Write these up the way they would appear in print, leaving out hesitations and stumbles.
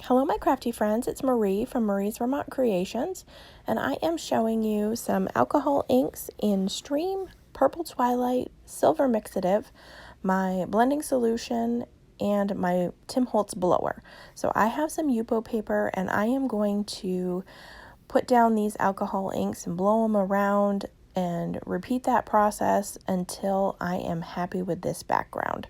Hello my crafty friends, it's Marie from Marie's Vermont Creations, and I am showing you some alcohol inks in Stream, Purple Twilight, Silver Mixative, my blending solution, and my Tim Holtz blower. So I have some Yupo paper and I am going to put down these alcohol inks and blow them around and repeat that process until I am happy with this background.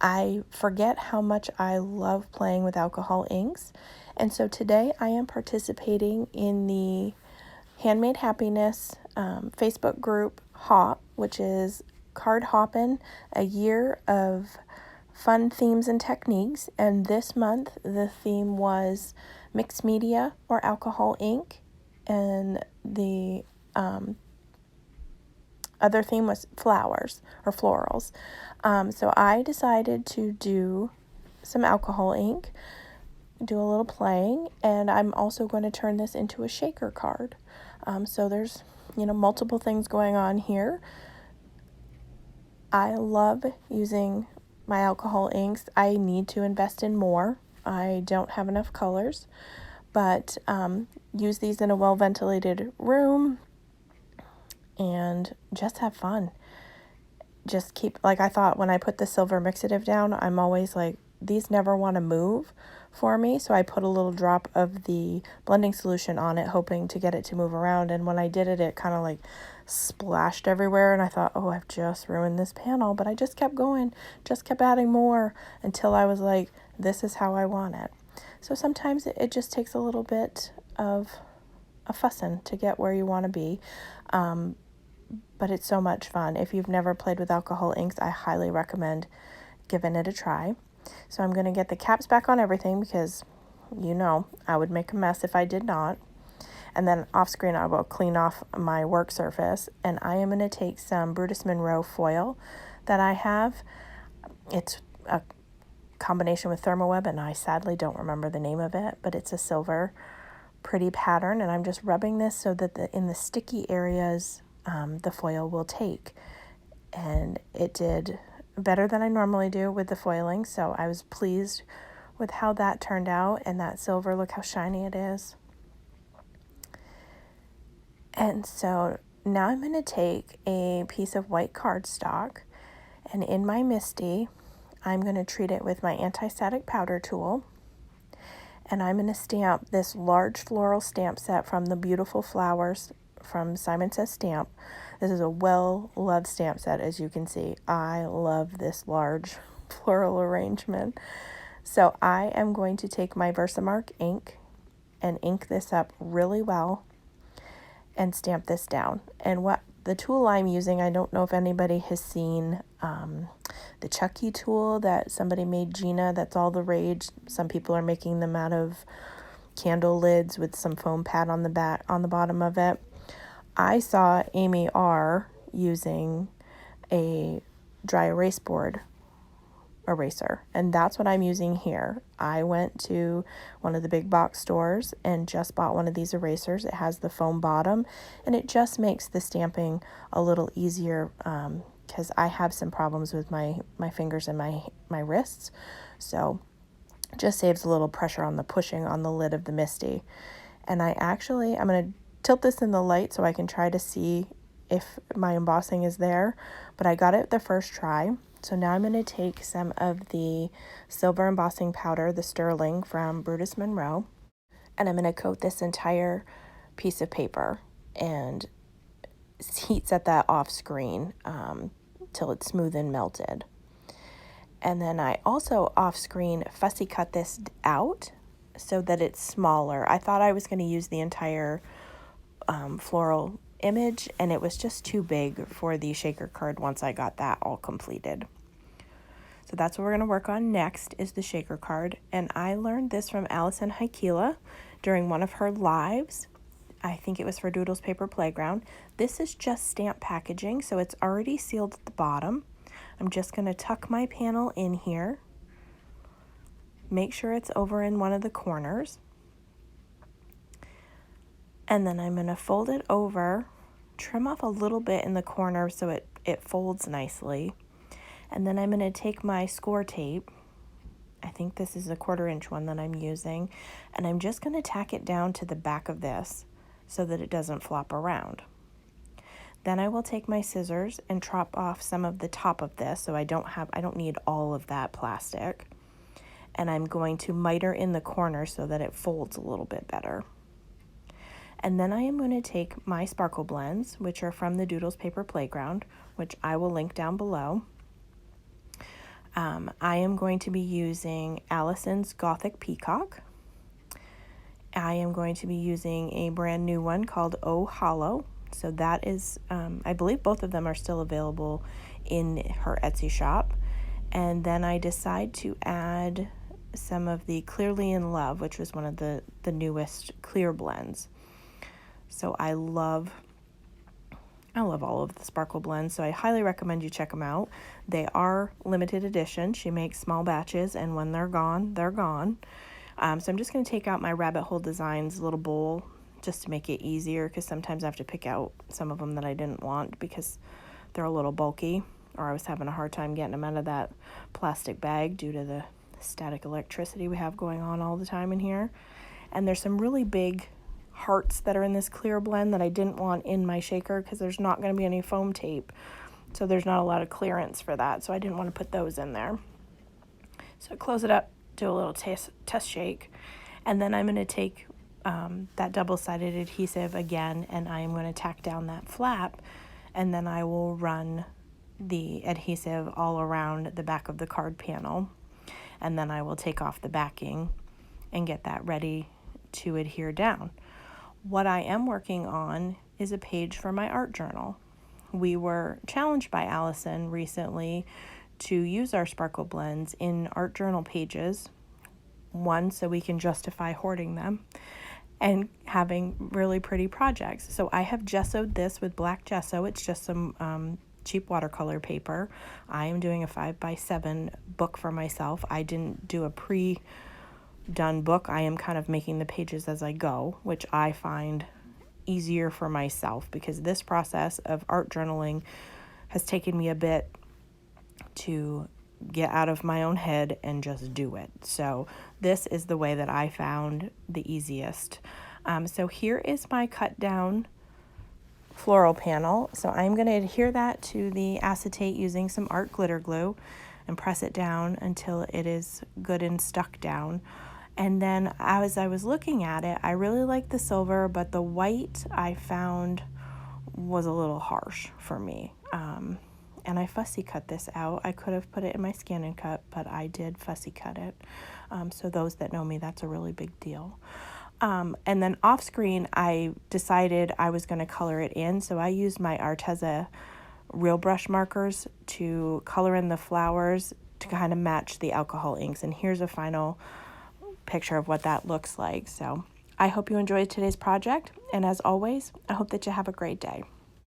I forget how much I love playing with alcohol inks, and so today I am participating in the Handmade Happiness Facebook group Hop, which is Card Hoppin, a year of fun themes and techniques, and this month the theme was mixed media or alcohol ink, and the other theme was flowers or florals. So I decided to do some alcohol ink, do a little playing, and I'm also going to turn this into a shaker card. So there's, multiple things going on here. I love using my alcohol inks. I need to invest in more. I don't have enough colors, but use these in a well-ventilated room and just have fun. Just keep, I thought when I put the silver mixative down, I'm always like, these never want to move for me. So I put a little drop of the blending solution on it, hoping to get it to move around. And when I did it, it kind of splashed everywhere. And I thought, oh, I've just ruined this panel. But I just kept going, just kept adding more until I was like, this is how I want it. So sometimes it just takes a little bit of a fussing to get where you want to be. But it's so much fun. If you've never played with alcohol inks, I highly recommend giving it a try. So I'm going to get the caps back on everything because, I would make a mess if I did not. And then off screen, I will clean off my work surface. And I am going to take some Brutus Monroe foil that I have. It's a combination with Thermoweb, and I sadly don't remember the name of it, but it's a silver pretty pattern. And I'm just rubbing this so that in the sticky areas, the foil will take, and it did better than I normally do with the foiling, so I was pleased with how that turned out. And that silver, look how shiny it is. And so now I'm going to take a piece of white cardstock, and in my MISTI I'm going to treat it with my anti-static powder tool, and I'm going to stamp this large floral stamp set from the Beautiful Flowers from Simon Says Stamp. This is a well-loved stamp set, as you can see. I love this large floral arrangement. So I am going to take my Versamark ink and ink this up really well and stamp this down. And what the tool I'm using, I don't know if anybody has seen the Chucky tool that somebody made, Gina, that's all the rage. Some people are making them out of candle lids with some foam pad on the bottom of it. I saw Amy R. using a dry erase board eraser, and that's what I'm using here. I went to one of the big box stores and just bought one of these erasers. It has the foam bottom, and it just makes the stamping a little easier because I have some problems with my fingers and my wrists, so just saves a little pressure on the pushing on the lid of the MISTI. And I'm going to tilt this in the light so I can try to see if my embossing is there, but I got it the first try. So now I'm going to take some of the silver embossing powder, the Sterling from Brutus Monroe, and I'm going to coat this entire piece of paper and heat set that off screen till it's smooth and melted. And then I also off screen fussy cut this out so that it's smaller. I thought I was going to use the entire floral image, and it was just too big for the shaker card once I got that all completed. So that's what we're going to work on next, is the shaker card. And I learned this from Allison Haikila during one of her lives. I think it was for Doodles Paper Playground. This is just stamp packaging, so it's already sealed at the bottom. I'm just going to tuck my panel in here, make sure it's over in one of the corners, and then I'm going to fold it over, trim off a little bit in the corner so it folds nicely. And then I'm going to take my score tape I think this is a 1/4 inch one that I'm using, and I'm just going to tack it down to the back of this so that it doesn't flop around. Then I will take my scissors and chop off some of the top of this so I don't need all of that plastic. And I'm going to miter in the corner so that it folds a little bit better. And then I am going to take my sparkle blends, which are from the Doodles Paper Playground, which I will link down below. I am going to be using Allison's Gothic Peacock. I am going to be using a brand new one called Oh Hollow. So that is, I believe both of them are still available in her Etsy shop. And then I decide to add some of the Clearly in Love, which was one of the newest clear blends. So I love all of the sparkle blends, so I highly recommend you check them out. They are limited edition. She makes small batches, and when they're gone, they're gone. So I'm just going to take out my Rabbit Hole Designs little bowl just to make it easier, because sometimes I have to pick out some of them that I didn't want because they're a little bulky, or I was having a hard time getting them out of that plastic bag due to the static electricity we have going on all the time in here. And there's some really big hearts that are in this clear blend that I didn't want in my shaker because there's not going to be any foam tape, so there's not a lot of clearance for that, so I didn't want to put those in there. So close it up, do a little test shake, and then I'm going to take that double-sided adhesive again, and I am going to tack down that flap, and then I will run the adhesive all around the back of the card panel, and then I will take off the backing and get that ready to adhere down. What I am working on is a page for my art journal. We were challenged by Allison recently to use our sparkle blends in art journal pages. One, so we can justify hoarding them and having really pretty projects. So I have gessoed this with black gesso. It's just some cheap watercolor paper. I am doing a 5x7 book for myself. I didn't do a pre-done book. I am kind of making the pages as I go, which I find easier for myself because this process of art journaling has taken me a bit to get out of my own head and just do it. So this is the way that I found the easiest. So here is my cut down floral panel. So I'm going to adhere that to the acetate using some art glitter glue and press it down until it is good and stuck down. And then as I was looking at it, I really liked the silver, but the white I found was a little harsh for me. And I fussy cut this out. I could have put it in my Scan and Cut, but I did fussy cut it. So those that know me, that's a really big deal. And then off screen, I decided I was going to color it in. So I used my Arteza Real Brush markers to color in the flowers to kind of match the alcohol inks. And here's a final picture of what that looks like. So I hope you enjoyed today's project. And as always, I hope that you have a great day.